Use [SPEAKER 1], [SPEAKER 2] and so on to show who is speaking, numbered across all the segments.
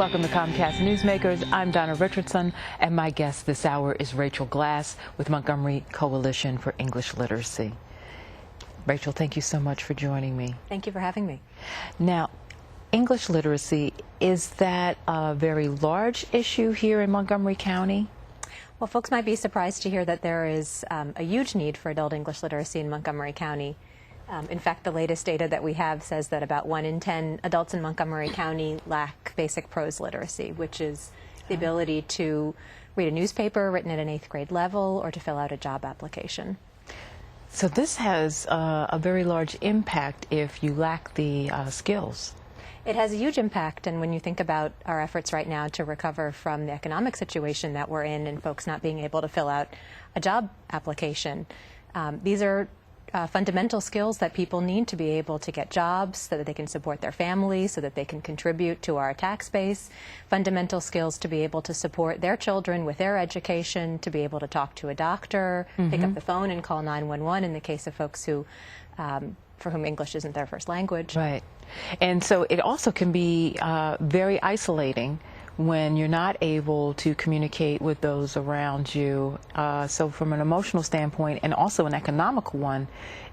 [SPEAKER 1] Welcome to Comcast Newsmakers. I'm Donna Richardson, and my guest this hour is Rachel Glass with Montgomery Coalition for English Literacy. Rachel, thank you so much for joining me.
[SPEAKER 2] Thank you for having me.
[SPEAKER 1] Now, English literacy, is that a very large issue here in Montgomery County?
[SPEAKER 2] Well, folks might be surprised to hear that there is a huge need for adult English literacy in Montgomery County. In fact, the latest data that we have says that about 1 in 10 adults in Montgomery County lack basic prose literacy, which is the ability to read a newspaper written at an 8th grade level or to fill out a job application.
[SPEAKER 1] So this has a very large impact if you lack the skills.
[SPEAKER 2] It has a huge impact, and when you think about our efforts right now to recover from the economic situation that we're in and folks not being able to fill out a job application, these are fundamental skills that people need to be able to get jobs so that they can support their families, so that they can contribute to our tax base, fundamental skills to be able to support their children with their education, to be able to talk to a doctor, pick up the phone and call 911 in the case of folks who, for whom English isn't their first language.
[SPEAKER 1] Right. And so it also can be very isolating when you're not able to communicate with those around you. So from an emotional standpoint and also an economical one,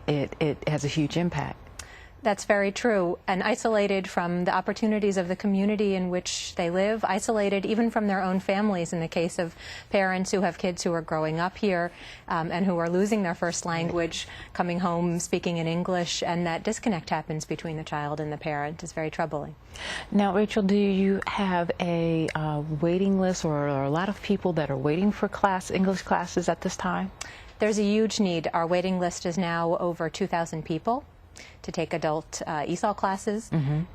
[SPEAKER 1] it has a huge impact.
[SPEAKER 2] That's very true, and isolated from the opportunities of the community in which they live, isolated even from their own families in the case of parents who have kids who are growing up here and who are losing their first language, coming home speaking in English, and that disconnect happens between the child and the parent is very troubling.
[SPEAKER 1] Now, Rachel, do you have a waiting list or a lot of people that are waiting for English classes at this time?
[SPEAKER 2] There's a huge need. Our waiting list is now over 2,000 people to take adult ESOL classes,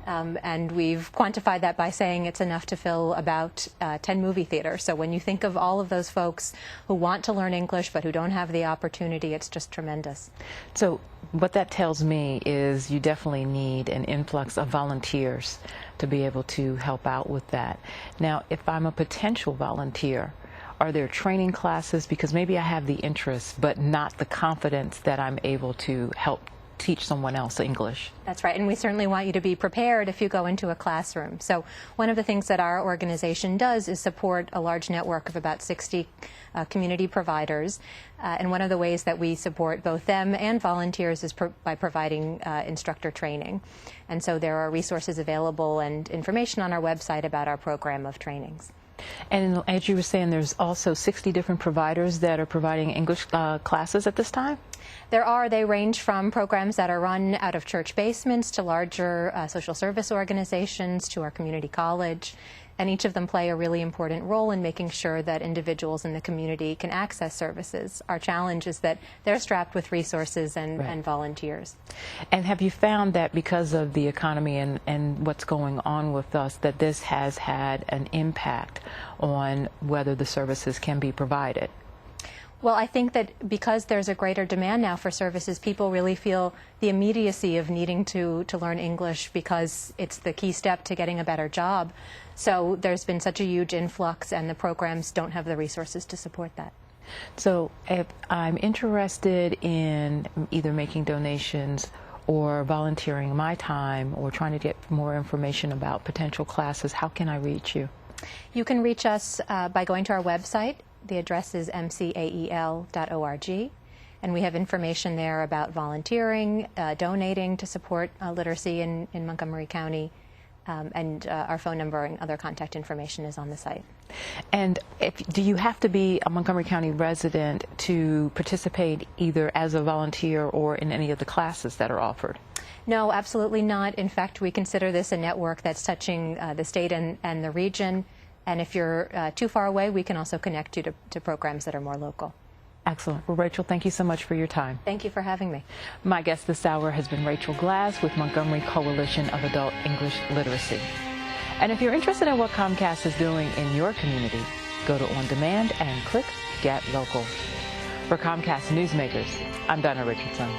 [SPEAKER 2] and we've quantified that by saying it's enough to fill about 10 movie theaters. So when you think of all of those folks who want to learn English but who don't have the opportunity, it's just tremendous.
[SPEAKER 1] So what that tells me is you definitely need an influx of volunteers to be able to help out with that. Now, if I'm a potential volunteer, are there training classes? Because maybe I have the interest but not the confidence that I'm able to help teach someone else English.
[SPEAKER 2] That's right, and we certainly want you to be prepared if you go into a classroom. So one of the things that our organization does is support a large network of about 60 community providers, and one of the ways that we support both them and volunteers is by providing instructor training. And so there are resources available and information on our website about our program of trainings.
[SPEAKER 1] And as you were saying, there's also 60 different providers that are providing English classes at this time?
[SPEAKER 2] There are. They range from programs that are run out of church basements to larger social service organizations to our community college. And each of them play a really important role in making sure that individuals in the community can access services. Our challenge is that they're strapped with resources and volunteers.
[SPEAKER 1] And have you found that because of the economy and what's going on with us, that this has had an impact on whether the services can be provided?
[SPEAKER 2] Well, I think that because there's a greater demand now for services, people really feel the immediacy of needing to learn English because it's the key step to getting a better job. So there's been such a huge influx, and the programs don't have the resources to support that.
[SPEAKER 1] So if I'm interested in either making donations or volunteering my time or trying to get more information about potential classes, how can I reach you?
[SPEAKER 2] You can reach us by going to our website. The address is MCAEL.org, and we have information there about volunteering, donating to support literacy in Montgomery County, and our phone number and other contact information is on the site.
[SPEAKER 1] And do you have to be a Montgomery County resident to participate either as a volunteer or in any of the classes that are offered?
[SPEAKER 2] No, absolutely not. In fact, we consider this a network that's touching the state and the region. And if you're too far away, we can also connect you to programs that are more local.
[SPEAKER 1] Excellent. Well, Rachel, thank you so much for your time.
[SPEAKER 2] Thank you for having me.
[SPEAKER 1] My guest this hour has been Rachel Glass with Montgomery Coalition of Adult English Literacy. And if you're interested in what Comcast is doing in your community, go to On Demand and click Get Local. For Comcast Newsmakers, I'm Donna Richardson.